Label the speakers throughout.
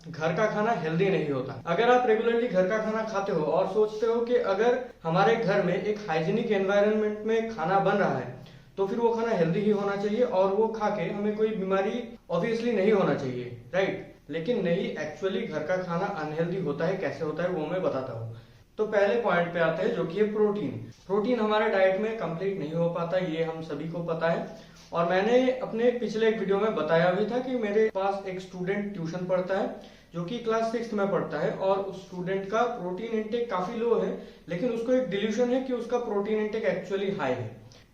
Speaker 1: घर का खाना हेल्दी नहीं होता। अगर आप रेगुलरली घर का खाना खाते हो और सोचते हो कि अगर हमारे घर में एक हाइजीनिक एनवायरनमेंट में खाना बन रहा है तो फिर वो खाना हेल्दी ही होना चाहिए और वो खा के हमें कोई बीमारी ऑब्वियसली नहीं होना चाहिए, राइट। लेकिन नहीं, एक्चुअली घर का खाना अनहेल्दी होता है। कैसे होता है वो मैं बताता हूँ। तो पहले पॉइंट पे आते हैं जो कि है प्रोटीन। प्रोटीन हमारे डाइट में कंप्लीट नहीं हो पाता, ये हम सभी को पता है। और मैंने अपने पिछले एक वीडियो में बताया भी था कि मेरे पास एक स्टूडेंट ट्यूशन पढ़ता है जो कि क्लास 6 में पढ़ता है और उस स्टूडेंट का प्रोटीन इंटेक काफी लो है, लेकिन उसको एक डिल्यूशन है कि उसका प्रोटीन इंटेक एक्चुअली हाई है।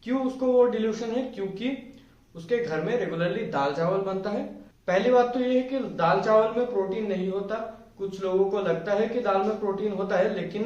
Speaker 1: क्यों उसको वो डिल्यूशन है? क्योंकि उसके घर में रेगुलरली दाल चावल बनता है। पहली बात तो ये है कि दाल चावल में प्रोटीन नहीं होता। कुछ लोगों को लगता है कि दाल में प्रोटीन होता है, लेकिन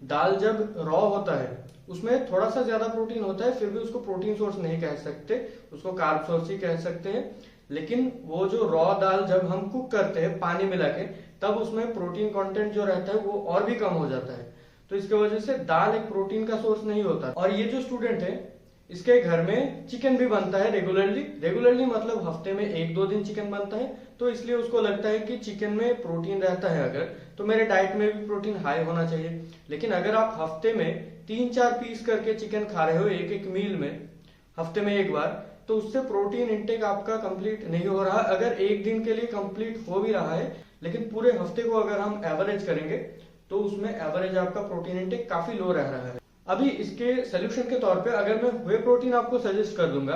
Speaker 1: दाल जब रॉ होता है उसमें थोड़ा सा ज्यादा प्रोटीन होता है, फिर भी उसको प्रोटीन सोर्स नहीं कह सकते, उसको कार्ब सोर्स ही कह सकते हैं। लेकिन वो जो रॉ दाल जब हम कुक करते हैं पानी मिला के, तब उसमें प्रोटीन कंटेंट जो रहता है वो और भी कम हो जाता है। तो इसके वजह से दाल एक प्रोटीन का सोर्स नहीं होता। और ये जो स्टूडेंट है इसके घर में चिकन भी बनता है रेगुलरली मतलब हफ्ते में 1-2 दिन चिकन बनता है। तो इसलिए उसको लगता है कि चिकन में प्रोटीन रहता है अगर, तो मेरे डाइट में भी प्रोटीन हाई होना चाहिए। लेकिन अगर आप हफ्ते में 3-4 पीस करके चिकन खा रहे हो एक एक मील में, हफ्ते में एक बार, तो उससे प्रोटीन इंटेक आपका कंप्लीट नहीं हो रहा। अगर एक दिन के लिए कंप्लीट हो भी रहा है, लेकिन पूरे हफ्ते को अगर हम एवरेज करेंगे तो उसमें एवरेज आपका प्रोटीन इंटेक काफी लो रह रहा है। अभी इसके सोल्यूशन के तौर पे अगर मैं व्हे प्रोटीन आपको सजेस्ट कर दूंगा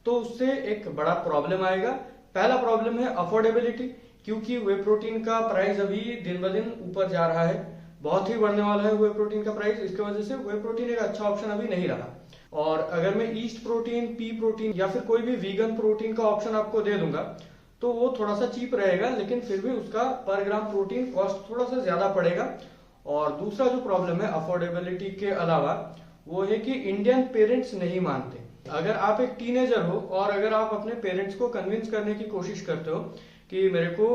Speaker 1: तो उससे एक बड़ा प्रॉब्लम आएगा। पहला प्रॉब्लम है अफोर्डेबिलिटी, क्योंकि व्हे प्रोटीन का प्राइस अभी दिन ब दिन ऊपर जा रहा है, बहुत ही बढ़ने वाला है व्हे प्रोटीन का प्राइस। इसके वजह से व्हे प्रोटीन एक अच्छा ऑप्शन अभी नहीं रहा। और अगर मैं ईस्ट प्रोटीन, पी प्रोटीन या फिर कोई भी वीगन प्रोटीन का ऑप्शन आपको दे दूंगा तो वो थोड़ा सा चीप रहेगा, लेकिन फिर भी उसका पर ग्राम प्रोटीन कॉस्ट थोड़ा सा ज्यादा पड़ेगा। और दूसरा जो प्रॉब्लम है अफोर्डेबिलिटी के अलावा, वो है कि इंडियन पेरेंट्स नहीं मानते। अगर आप एक टीनेजर हो और अगर आप अपने पेरेंट्स को कन्विंस करने की कोशिश करते हो कि मेरे को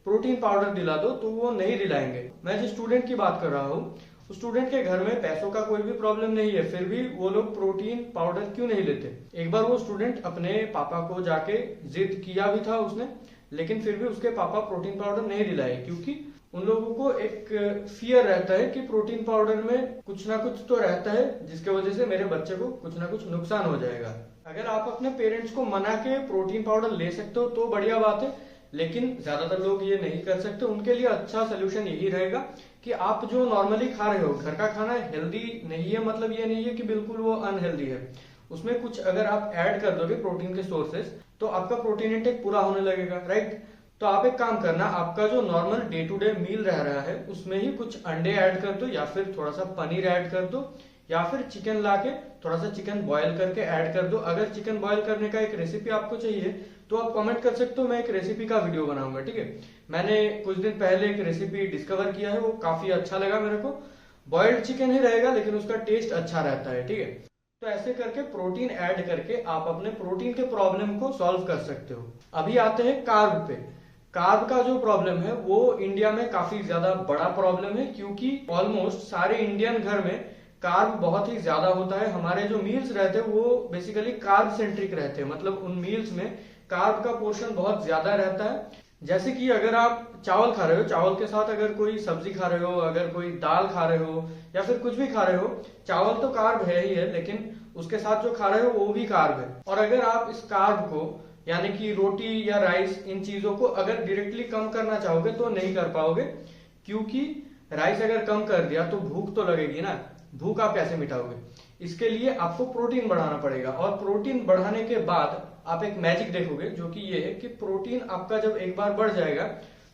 Speaker 1: प्रोटीन पाउडर दिला दो, तो वो नहीं दिलाएंगे। मैं जिस स्टूडेंट की बात कर रहा हूँ उस स्टूडेंट के घर में पैसों का कोई भी प्रॉब्लम नहीं है, फिर भी वो लोग प्रोटीन पाउडर क्यों नहीं लेते। एक बार वो स्टूडेंट अपने पापा को जाके जिद किया भी था उसने, लेकिन फिर भी उसके पापा प्रोटीन पाउडर नहीं दिलाए, क्योंकि उन लोगों को एक फियर रहता है कि प्रोटीन पाउडर में कुछ ना कुछ तो रहता है जिसके वजह से मेरे बच्चे को कुछ ना कुछ नुकसान हो जाएगा। अगर आप अपने पेरेंट्स को मना के प्रोटीन पाउडर ले सकते हो तो बढ़िया बात है, लेकिन ज्यादातर लोग ये नहीं कर सकते। उनके लिए अच्छा सोल्यूशन यही रहेगा कि आप जो नॉर्मली खा रहे हो, घर का खाना हेल्दी नहीं है मतलब ये नहीं है कि बिल्कुल वो अनहेल्दी है। उसमें कुछ अगर आप ऐड कर दोगे प्रोटीन के सोर्सेस तो आपका प्रोटीन इंटेक पूरा होने लगेगा, राइट। तो आप एक काम करना, आपका जो normal day to day meal रह रहा है उसमें ही कुछ अंडे ऐड कर दो, या फिर थोड़ा सा पनीर ऐड कर दो, या फिर चिकन लाके थोड़ा सा चिकन बॉयल करके ऐड कर दो। अगर चिकन बॉयल करने का एक रेसिपी आपको चाहिए तो आप कमेंट कर सकते हो, मैं एक रेसिपी का वीडियो बनाऊंगा, ठीक है। मैंने कुछ दिन पहले एक रेसिपी डिस्कवर किया है, वो काफी अच्छा लगा मेरे को। बॉइल्ड चिकन ही रहेगा लेकिन उसका टेस्ट अच्छा रहता है, ठीक है। तो ऐसे करके प्रोटीन ऐड करके आप अपने प्रोटीन के प्रॉब्लम को सॉल्व कर सकते हो। अभी आते हैं कार्ब पे। कार्ब का जो प्रॉब्लम है वो इंडिया में काफी ज्यादा बड़ा प्रॉब्लम है, क्योंकि ऑलमोस्ट सारे इंडियन घर में कार्ब बहुत ही ज्यादा होता है। हमारे जो मील्स रहते हैं वो बेसिकली कार्ब सेंट्रिक रहते हैं, मतलब उन मील्स में कार्ब का पोर्शन बहुत ज्यादा रहता है। जैसे कि अगर आप चावल खा रहे हो, चावल के साथ अगर कोई सब्जी खा रहे हो, अगर कोई दाल खा रहे हो या फिर कुछ भी खा रहे हो, चावल तो कार्ब है ही है, लेकिन उसके साथ जो खा रहे हो वो भी कार्ब है। और अगर आप इस कार्ब को यानी कि रोटी या राइस, इन चीजों को अगर डायरेक्टली कम करना चाहोगे तो नहीं कर पाओगे, क्योंकि राइस अगर कम कर दिया तो भूख तो लगेगी ना, भूख आप कैसे मिटाओगे। इसके लिए आपको प्रोटीन बढ़ाना पड़ेगा, और प्रोटीन बढ़ाने के बाद आप एक मैजिक देखोगे जो कि ये है कि प्रोटीन आपका जब एक बार बढ़ जाएगा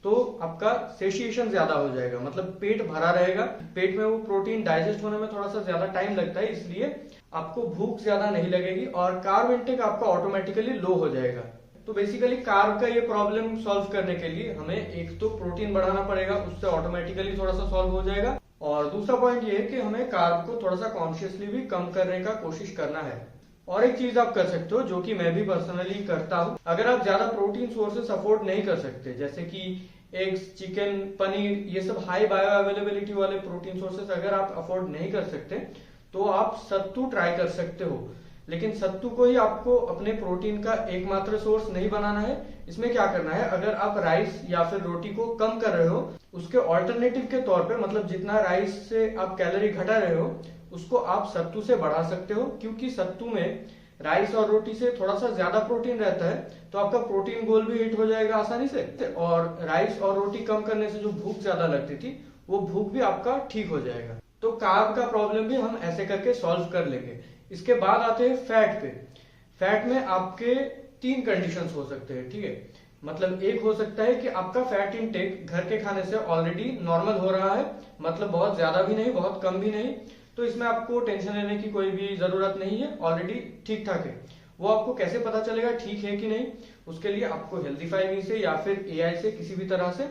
Speaker 1: तो आपका सेशिएशन ज्यादा हो जाएगा, मतलब पेट भरा रहेगा। पेट में वो प्रोटीन डाइजेस्ट होने में थोड़ा सा ज्यादा टाइम लगता है, इसलिए आपको भूख ज्यादा नहीं लगेगी और कार्ब इंटेक आपका ऑटोमेटिकली लो हो जाएगा। तो बेसिकली कार्ब का ये प्रॉब्लम सॉल्व करने के लिए हमें एक तो प्रोटीन बढ़ाना पड़ेगा, उससे ऑटोमेटिकली थोड़ा सा सॉल्व हो जाएगा। और दूसरा पॉइंट ये है कि हमें कार्ब को थोड़ा सा कॉन्शियसली भी कम करने का कोशिश करना है। और एक चीज आप कर सकते हो जो कि मैं भी पर्सनली करता हूँ, अगर आप ज्यादा प्रोटीन सोर्सेस अफोर्ड नहीं कर सकते, जैसे कि एग्स, चिकन, पनीर, ये सब हाई बायो अवेलेबिलिटी वाले प्रोटीन सोर्सेस अगर आप अफोर्ड नहीं कर सकते तो आप सत्तू ट्राई कर सकते हो। लेकिन सत्तू को ही आपको अपने प्रोटीन का एकमात्र सोर्स नहीं बनाना है, इसमें क्या करना है, अगर आप राइस या फिर रोटी को कम कर रहे हो, उसके ऑल्टरनेटिव के तौर पे, मतलब जितना राइस से आप कैलोरी घटा रहे हो उसको आप सत्तू से बढ़ा सकते हो, क्योंकि सत्तू में राइस और रोटी से थोड़ा सा ज्यादा प्रोटीन रहता है, तो आपका प्रोटीन गोल भी हिट हो जाएगा आसानी से, और राइस और रोटी कम करने से जो भूख ज्यादा लगती थी वो भूख भी आपका ठीक हो जाएगा। तो कार्ब का प्रॉब्लम भी हम ऐसे करके सॉल्व कर लेंगे। इसके बाद आते हैं फैट पे। फैट में आपके 3 कंडीशंस हो सकते हैं, ठीक है। मतलब एक हो सकता है कि आपका फैट इनटेक घर के खाने से ऑलरेडी नॉर्मल हो रहा है, मतलब बहुत ज्यादा भी नहीं बहुत कम भी नहीं, तो इसमें आपको टेंशन लेने की कोई भी जरूरत नहीं है, ऑलरेडी ठीक ठाक है। वो आपको कैसे पता चलेगा ठीक है कि नहीं, उसके लिए आपको हेल्दीफाई से या फिर एआई से किसी भी तरह से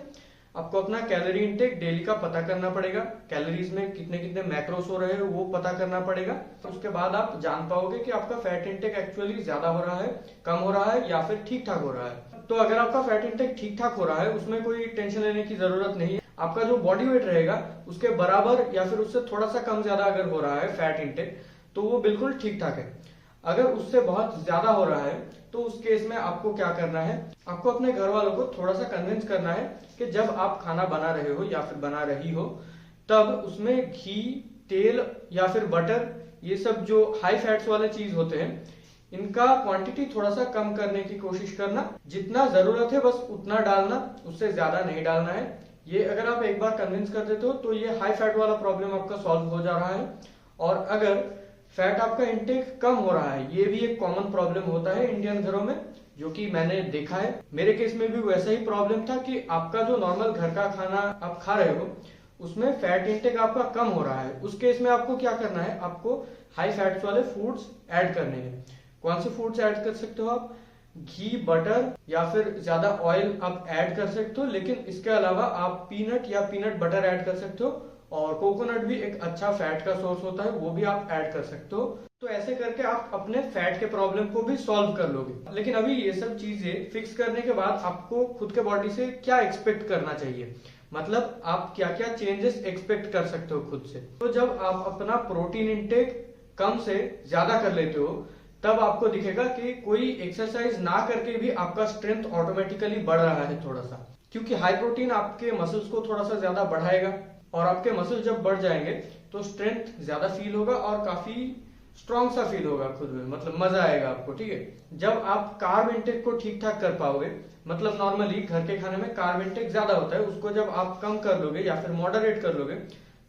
Speaker 1: आपको अपना कैलोरी इनटेक डेली का पता करना पड़ेगा, कैलोरीज में कितने कितने मैक्रोस हो रहे हैं वो पता करना पड़ेगा। उसके बाद आप जान पाओगे कि आपका फैट इनटेक एक्चुअली ज्यादा हो रहा है, कम हो रहा है या फिर ठीक ठाक हो रहा है। तो अगर आपका फैट इनटेक ठीक ठाक हो रहा है, उसमें कोई टेंशन लेने की जरूरत नहीं है। आपका जो बॉडी वेट रहेगा उसके बराबर या फिर उससे थोड़ा सा कम ज्यादा अगर हो रहा है फैट इनटेक, तो वो बिल्कुल ठीक ठाक है। अगर उससे बहुत ज्यादा हो रहा है तो उस केस में आपको क्या करना है, आपको अपने घर वालों को थोड़ा सा कन्विंस करना है कि जब आप खाना बना रहे हो या फिर बना रही हो, तब उसमें घी, तेल या फिर बटर, ये सब जो हाई फैट्स वाले चीज होते हैं, इनका क्वांटिटी थोड़ा सा कम करने की कोशिश करना। जितना जरूरत है बस उतना डालना, उससे ज्यादा नहीं डालना है। ये अगर आप एक बार कन्विंस कर देते हो तो ये हाई फैट वाला प्रॉब्लम आपका सॉल्व हो जा रहा है। और अगर फैट आपका इंटेक कम हो रहा है, ये भी एक कॉमन प्रॉब्लम होता है इंडियन घरों में, जो कि मैंने देखा है। मेरे केस में भी वैसा ही प्रॉब्लम था कि आपका जो नॉर्मल घर का खाना आप खा रहे हो उसमें फैट इंटेक आपका कम हो रहा है। उस केस में आपको क्या करना है, आपको हाई फैट्स वाले फूड्स ऐड करने हैं। कौन से फूड्स ऐड कर सकते हो आप, घी, बटर या फिर ज्यादा ऑयल आप ऐड कर सकते हो, लेकिन इसके अलावा आप पीनट या पीनट बटर ऐड कर सकते हो, और कोकोनट भी एक अच्छा फैट का सोर्स होता है, वो भी आप ऐड कर सकते हो। तो ऐसे करके आप अपने फैट के प्रॉब्लम को भी सॉल्व कर लोगे। लेकिन अभी ये सब चीजें फिक्स करने के बाद आपको खुद के बॉडी से क्या एक्सपेक्ट करना चाहिए, मतलब आप क्या क्या चेंजेस एक्सपेक्ट कर सकते हो खुद से। तो जब आप अपना प्रोटीन इंटेक कम से ज्यादा कर लेते हो, तब आपको दिखेगा कि कोई एक्सरसाइज ना करके भी आपका स्ट्रेंथ ऑटोमेटिकली बढ़ रहा है थोड़ा सा, क्योंकि हाई प्रोटीन आपके मसल्स को थोड़ा सा ज्यादा बढ़ाएगा, और आपके मसल जब बढ़ जाएंगे तो स्ट्रेंथ ज्यादा फील होगा और काफी स्ट्रॉन्ग सा फील होगा खुद में, मतलब मजा आएगा आपको, ठीक है। जब आप कार्ब इंटेक को ठीक ठाक कर पाओगे, मतलब नॉर्मली घर के खाने में कार्ब इंटेक ज्यादा होता है, उसको जब आप कम कर लोगे या फिर मॉडरेट कर लोगे,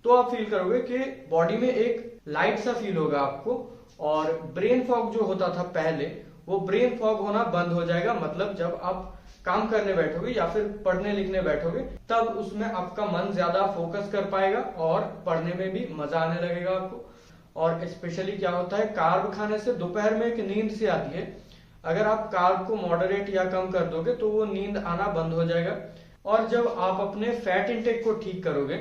Speaker 1: तो आप फील करोगे कि बॉडी में एक लाइट सा फील होगा आपको, और ब्रेन फॉग जो होता था पहले, वो ब्रेन फॉग होना बंद हो जाएगा। मतलब जब आप काम करने बैठोगे या फिर पढ़ने लिखने बैठोगे, तब उसमें आपका मन ज्यादा फोकस कर पाएगा और पढ़ने में भी मजा आने लगेगा आपको। और स्पेशली क्या होता है, कार्ब खाने से दोपहर में एक नींद सी आती है, अगर आप कार्ब को मॉडरेट या कम कर दोगे तो वो नींद आना बंद हो जाएगा। और जब आप अपने फैट इंटेक को ठीक करोगे,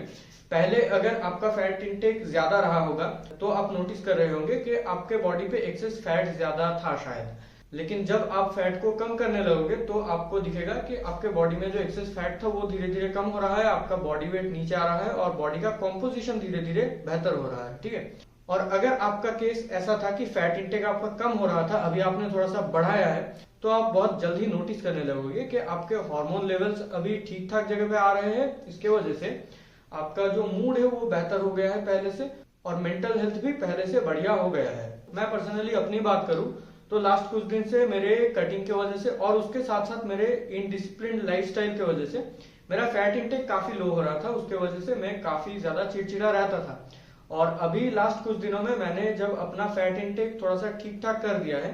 Speaker 1: पहले अगर आपका फैट इंटेक ज्यादा रहा होगा तो आप नोटिस कर रहे होंगे कि आपके बॉडी पे एक्सेस फैट ज्यादा था शायद, लेकिन जब आप फैट को कम करने लगोगे तो आपको दिखेगा कि आपके बॉडी में जो एक्सेस फैट था वो धीरे धीरे कम हो रहा है, आपका बॉडी वेट नीचे आ रहा है और बॉडी का कॉम्पोजिशन धीरे धीरे बेहतर हो रहा है, ठीक है। और अगर आपका केस ऐसा था कि फैट इंटेक आपका कम हो रहा था, अभी आपने थोड़ा सा बढ़ाया है, तो आप बहुत जल्दी नोटिस करने लगोगे कि आपके हार्मोन लेवल्स अभी ठीक ठाक जगह पे आ रहे हैं। इसके वजह से आपका जो मूड है वो बेहतर हो गया है पहले से, और मेंटल हेल्थ भी पहले से बढ़िया हो गया है। मैं पर्सनली अपनी बात करूं तो लास्ट कुछ दिन से मेरे कटिंग की वजह से और उसके साथ साथ मेरे इनडिसिप्लिन लाइफस्टाइल की वजह से मेरा फैट इंटेक काफी लो हो रहा था। उसके वजह से मैं काफी ज्यादा चिड़चिड़ा रहता था, और अभी लास्ट कुछ दिनों में मैंने जब अपना फैट इंटेक थोड़ा सा ठीक ठाक कर दिया है,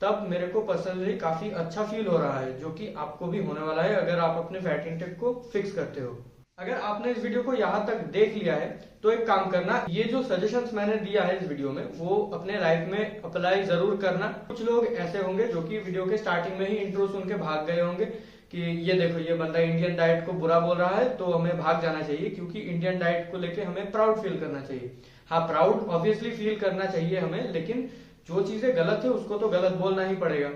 Speaker 1: तब मेरे को पर्सनली काफी अच्छा फील हो रहा है, जो कि आपको भी होने वाला है अगर आप अपने फैट इंटेक को फिक्स करते हो। अगर आपने इस वीडियो को यहाँ तक देख लिया है तो एक काम करना, ये जो सजेशंस मैंने दिया है इस वीडियो में वो अपने लाइफ में अप्लाई जरूर करना। कुछ लोग ऐसे होंगे जो कि वीडियो के स्टार्टिंग में ही इंट्रो सुन के भाग गए होंगे कि ये देखो ये बंदा इंडियन डाइट को बुरा बोल रहा है तो हमें भाग जाना चाहिए, क्योंकि इंडियन डाइट को लेके हमें प्राउड फील करना चाहिए। हाँ, प्राउड ऑब्वियसली फील करना चाहिए हमें, लेकिन जो चीजें गलत है उसको तो गलत बोलना ही पड़ेगा।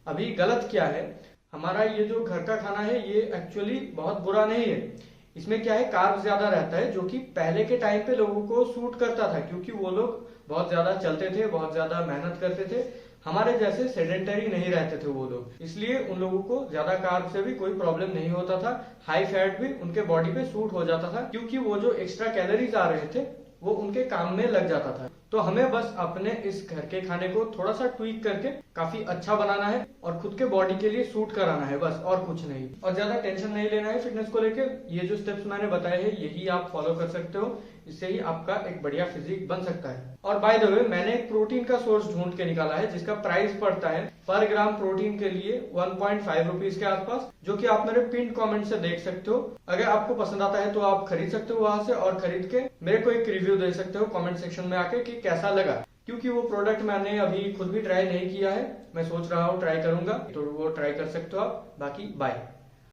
Speaker 1: अभी गलत क्या है, हमारा ये जो घर का खाना है ये एक्चुअली बहुत बुरा नहीं है। इसमें क्या है, कार्ब ज्यादा रहता है, जो कि पहले के टाइम पे लोगों को सूट करता था, क्योंकि वो लोग बहुत ज्यादा चलते थे, बहुत ज्यादा मेहनत करते थे, हमारे जैसे सेडेंटरी नहीं रहते थे वो लोग, इसलिए उन लोगों को ज्यादा कार्ब से भी कोई प्रॉब्लम नहीं होता था। हाई फैट भी उनके बॉडी पे सूट हो जाता था, क्योंकि वो जो एक्स्ट्रा कैलोरीज आ रहे थे वो उनके काम में लग जाता था। तो हमें बस अपने इस घर के खाने को थोड़ा सा ट्वीक करके काफी अच्छा बनाना है और खुद के बॉडी के लिए सूट कराना है, बस और कुछ नहीं। और ज्यादा टेंशन नहीं लेना है फिटनेस को लेकर। ये जो स्टेप्स मैंने बताए हैं यही आप फॉलो कर सकते हो, इससे ही आपका एक बढ़िया फिजिक बन सकता है। और बाय द वे, मैंने एक प्रोटीन का सोर्स ढूंढ के निकाला है जिसका प्राइस पड़ता है पर ग्राम प्रोटीन के लिए 1.5 रुपीज के आसपास, जो कि आप मेरे पिन कमेंट से देख सकते हो। अगर आपको पसंद आता है तो आप खरीद सकते हो वहां से, और खरीद के मेरे को एक रिव्यू दे सकते हो कमेंट सेक्शन में आके कि कैसा लगा। क्योंकि वो प्रोडक्ट मैंने अभी खुद भी ट्राई नहीं किया है, मैं सोच रहा हूँ ट्राई करूंगा, तो वो ट्राई कर सकते हो आप। बाकी बाय।